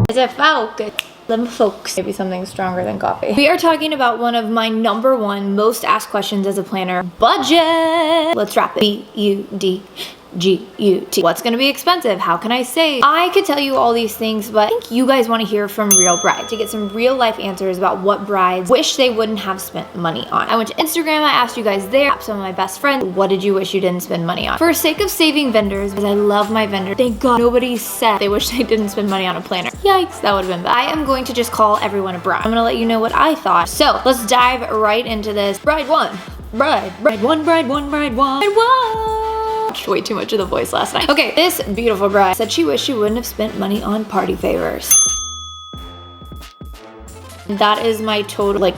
Is it focus? Let me focus. Maybe something stronger than coffee. We are talking about one of my number one most asked questions as a planner, budget. Let's wrap it. B-U-D-G-U-T. What's gonna be expensive? How can I save? I could tell you all these things, but I think you guys wanna hear from real brides to get some real life answers about what brides wish they wouldn't have spent money on. I went to Instagram, I asked you guys there, some of my best friends, what did you wish you didn't spend money on? For sake of saving vendors, because I love my vendor, thank God nobody said they wish they didn't spend money on a planner. Yikes, that would've been bad. I am going to just call everyone a bride. I'm gonna let you know what I thought. So let's dive right into this. Bride one. Bride one. Way too much of the voice last night. Okay, this beautiful bride said she wished she wouldn't have spent money on party favors. That is my total,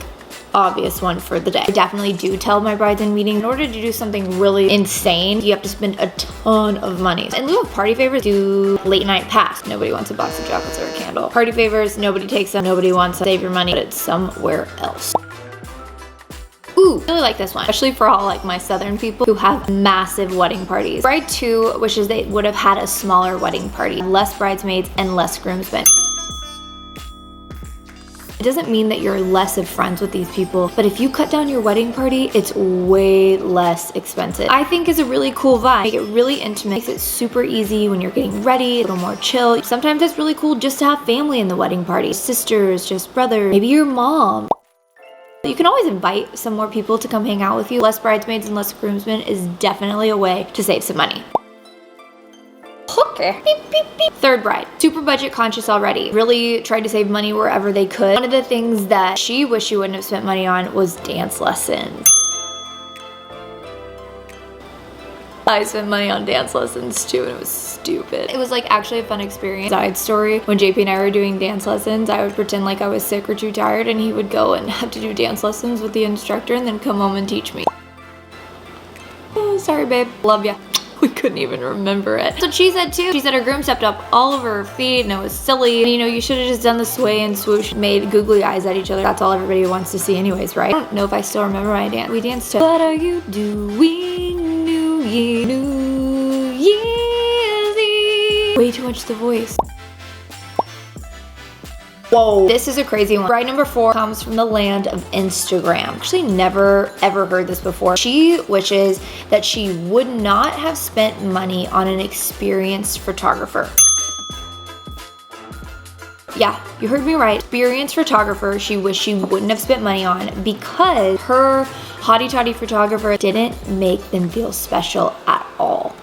obvious one for the day. I definitely do tell my brides in meetings, in order to do something really insane, you have to spend a ton of money. In lieu of party favors, do late night pass. Nobody wants a box of chocolates or a candle. Party favors, nobody takes them. Nobody wants to save your money, but it's somewhere else. Ooh, I really like this one, especially for all my southern people who have massive wedding parties. Bride 2 wishes they would have had a smaller wedding party, less bridesmaids and less groomsmen. It doesn't mean that you're less of friends with these people, but if you cut down your wedding party, it's way less expensive. I think is a really cool vibe. Make it really intimate, makes it super easy when you're getting ready, a little more chill. Sometimes it's really cool just to have family in the wedding party. Sisters, just brothers, maybe your mom. You can always invite some more people to come hang out with you. Less bridesmaids and less groomsmen is definitely a way to save some money. Okay. Beep, beep, beep. Third bride, super budget conscious already. Really tried to save money wherever they could. One of the things that she wished she wouldn't have spent money on was dance lessons. I spent money on dance lessons too, and it was stupid. It was actually a fun experience. Side story, when JP and I were doing dance lessons, I would pretend like I was sick or too tired, and he would go and have to do dance lessons with the instructor and then come home and teach me. Oh, sorry babe, love ya. We couldn't even remember it. That's what she said too. She said her groom stepped up all over her feet and it was silly. And, you should have just done the sway and swoosh, made googly eyes at each other. That's all everybody wants to see anyways, right? I don't know if I still remember my dance. We danced to What Are You Doing New Year, New Year's Eve. Way too much the voice. Whoa, this is a crazy one. Bride number 4 comes from the land of Instagram. Actually never ever heard this before. She wishes that she would not have spent money on an experienced photographer. Yeah, you heard me right. Experienced photographer she wished she wouldn't have spent money on because her hottie toddy photographer didn't make them feel special at all.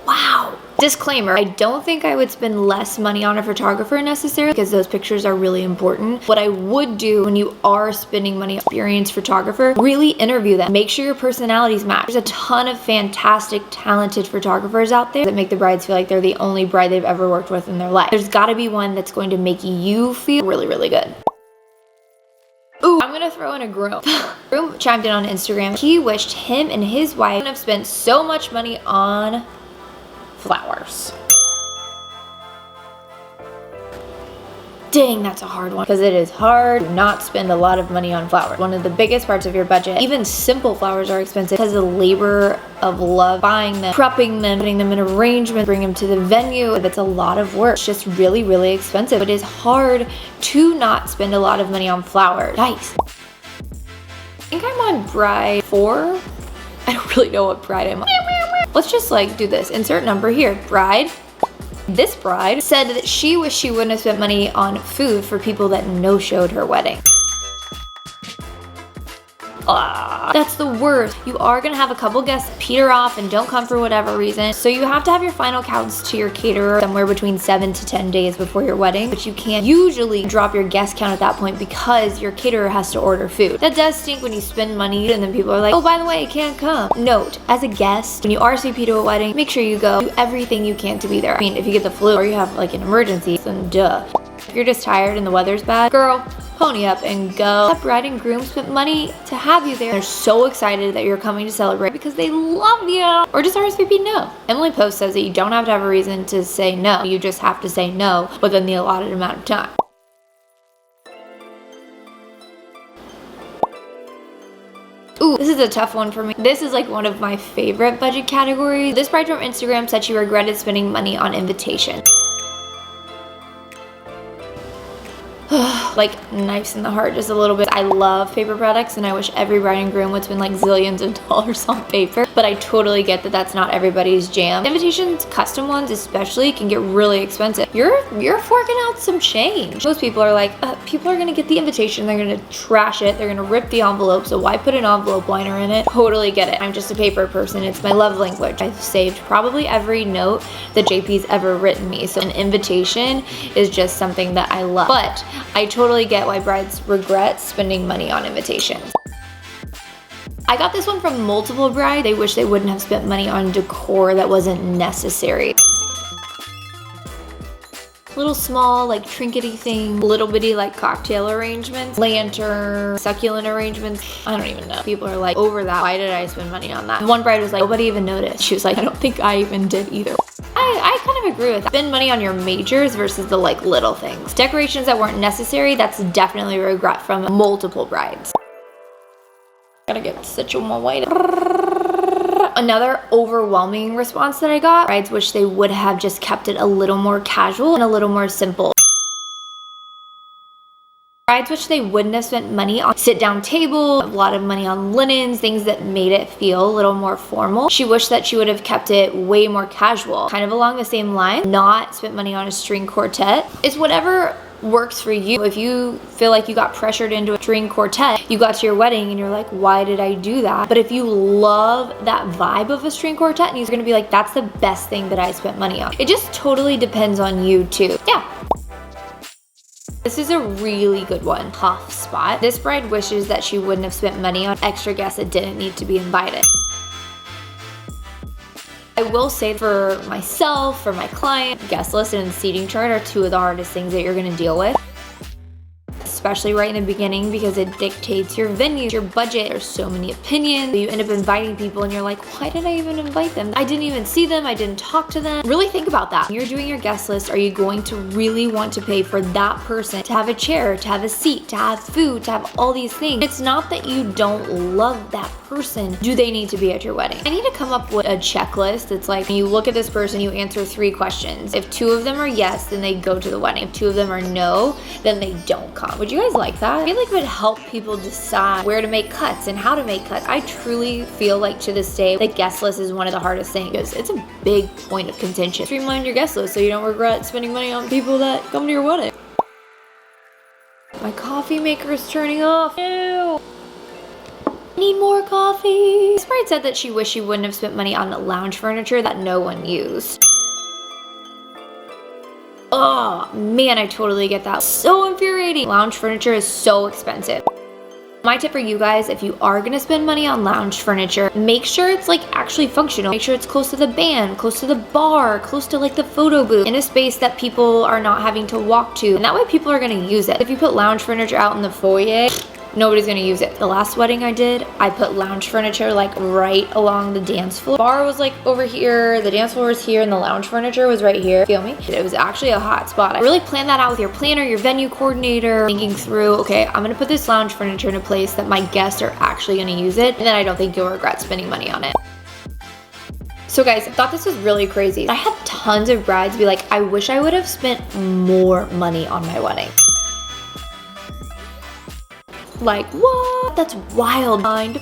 Wow. Disclaimer, I don't think I would spend less money on a photographer necessarily because those pictures are really important. What I would do when you are spending money on an experienced photographer, really interview them. Make sure your personalities match. There's a ton of fantastic, talented photographers out there that make the brides feel like they're the only bride they've ever worked with in their life. There's gotta be one that's going to make you feel really, really good. Ooh, I'm gonna throw in a groom. Groom chimed in on Instagram. He wished him and his wife would have spent so much money on flowers. Dang, that's a hard one because it is hard to not spend a lot of money on flowers. One of the biggest parts of your budget. Even simple flowers are expensive because the labor of love, buying them, prepping them, putting them in arrangement, bring them to the venue. It's a lot of work. It's just really, really expensive. It is hard to not spend a lot of money on flowers. Nice. I think I'm on bride 4. I don't really know what bride I'm on. Let's just do this. Insert number here. Bride. This bride said that she wished she wouldn't have spent money on food for people that no-showed her wedding. That's the worst. You are gonna have a couple guests peter off and don't come for whatever reason. So you have to have your final counts to your caterer somewhere between 7 to 10 days before your wedding, but you can't usually drop your guest count at that point because your caterer has to order food. That does stink when you spend money and then people are like, oh, by the way, you can't come. Note, as a guest, when you RSVP to a wedding, make sure you go. Do everything you can to be there. I mean, if you get the flu or you have an emergency, then duh. If you're just tired and the weather's bad, girl, pony up and go. That bride and groom spent money to have you there. They're so excited that you're coming to celebrate because they love you. Or just RSVP no. Emily Post says that you don't have to have a reason to say no. You just have to say no within the allotted amount of time. Ooh, this is a tough one for me. This is one of my favorite budget categories. This bride from Instagram said she regretted spending money on invitations. like knives in the heart just a little bit. I love paper products and I wish every bride and groom would spend like zillions of dollars on paper, but I totally get that that's not everybody's jam. Invitations, custom ones especially, can get really expensive. You're forking out some change. Most people are like, people are gonna get the invitation, they're gonna trash it, they're gonna rip the envelope, so why put an envelope liner in it? Totally get it. I'm just a paper person. It's my love language. I've saved probably every note that JP's ever written me, so an invitation is just something that I love. But I totally get why brides regret spending money on invitations. I got this one from multiple brides. They wish they wouldn't have spent money on decor that wasn't necessary. Little small like trinkety thing, little bitty like cocktail arrangements, lantern, succulent arrangements. I don't even know. People are like, over that, why did I spend money on that? One bride was like, nobody even noticed. She was like, I don't think I even did either. I kind of agree with that. Spend money on your majors versus the like little things. Decorations that weren't necessary, that's definitely a regret from multiple brides. Gotta get such a more white. Another overwhelming response that I got, brides wish they would have just kept it a little more casual and a little more simple. Brides wish they wouldn't have spent money on sit-down table, a lot of money on linens, things that made it feel a little more formal. She wished that she would have kept it way more casual. Kind of along the same line, not spent money on a string quartet. It's whatever works for you. If you feel like you got pressured into a string quartet, you got to your wedding and you're like, why did I do that? But if you love that vibe of a string quartet, and you're gonna be like, that's the best thing that I spent money on. It just totally depends on you too. Yeah. This is a really good one. Tough spot. This bride wishes that she wouldn't have spent money on extra guests that didn't need to be invited. I will say for myself, for my client, guest list and seating chart are two of the hardest things that you're gonna deal with. Especially right in the beginning, because it dictates your venue, your budget. There's so many opinions. You end up inviting people and you're like, why did I even invite them? I didn't even see them. I didn't talk to them. Really think about that. When you're doing your guest list, are you going to really want to pay for that person to have a chair, to have a seat, to have food, to have all these things? It's not that you don't love that person. Do they need to be at your wedding? I need to come up with a checklist. It's like, when you look at this person, you answer 3 questions. If 2 of them are yes, then they go to the wedding. If 2 of them are no, then they don't come. Would you guys like that? I feel like it would help people decide where to make cuts and how to make cuts. I truly feel like to this day, the guest list is one of the hardest things because it's a big point of contention. Streamline your guest list so you don't regret spending money on people that come to your wedding. My coffee maker is turning off. Ew. Need more coffee. This bride said that she wished she wouldn't have spent money on lounge furniture that no one used. Oh man, I totally get that. So infuriating. Lounge furniture is so expensive. My tip for you guys, if you are gonna spend money on lounge furniture, make sure it's like actually functional. Make sure it's close to the band, close to the bar, close to like the photo booth, in a space that people are not having to walk to. And that way people are gonna use it. If you put lounge furniture out in the foyer, nobody's gonna use it. The last wedding I did, I put lounge furniture like right along the dance floor. Bar was like over here, the dance floor was here, and the lounge furniture was right here. Feel me? It was actually a hot spot. I really plan that out with your planner, your venue coordinator, thinking through, okay, I'm gonna put this lounge furniture in a place that my guests are actually gonna use it, and then I don't think you'll regret spending money on it. So guys, I thought this was really crazy. I had tons of brides be like, I wish I would have spent more money on my wedding. Like, what? That's wild. Mind.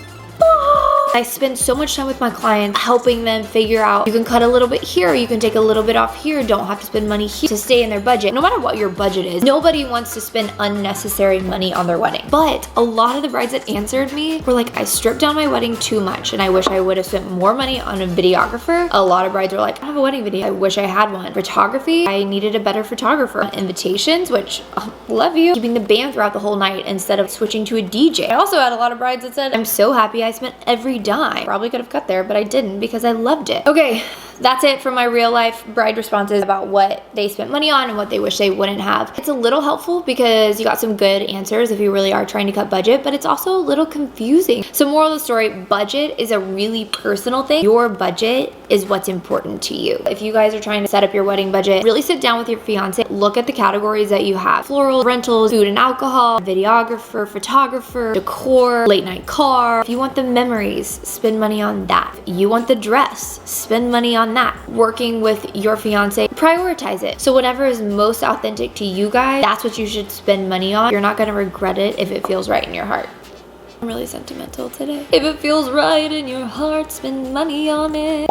I spend so much time with my clients helping them figure out, you can cut a little bit here, you can take a little bit off here, don't have to spend money here to stay in their budget. No matter what your budget is, nobody wants to spend unnecessary money on their wedding. But a lot of the brides that answered me were like, I stripped down my wedding too much and I wish I would have spent more money on a videographer. A lot of brides were like, I have a wedding video, I wish I had one. Photography, I needed a better photographer. Invitations, which, love you. Keeping the band throughout the whole night instead of switching to a DJ. I also had a lot of brides that said, I'm so happy I spent every dime. Probably could have cut there, but I didn't because I loved it. Okay, that's it for my real life bride responses about what they spent money on and what they wish they wouldn't have. It's a little helpful because you got some good answers if you really are trying to cut budget, but it's also a little confusing. So moral of the story, budget is a really personal thing. Your budget is what's important to you. If you guys are trying to set up your wedding budget, really sit down with your fiance, look at the categories that you have. Floral, rentals, food and alcohol, videographer, photographer, decor, late night car. If you want the memories, accessories, spend money on that. You want the dress, spend money on that. Working with your fiance, prioritize it. So whatever is most authentic to you guys, that's what you should spend money on. You're not gonna regret it if it feels right in your heart. I'm really sentimental today. If it feels right in your heart, spend money on it.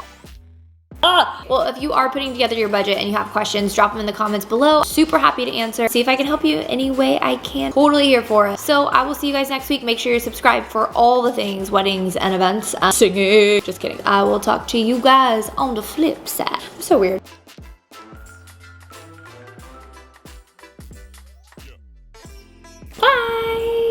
Well, if you are putting together your budget and you have questions, drop them in the comments below. Super happy to answer. See if I can help you any way I can. Totally here for it. So I will see you guys next week. Make sure you're subscribed for all the things, weddings and events. Singing. Just kidding. I will talk to you guys on the flip side. I'm so weird. Bye.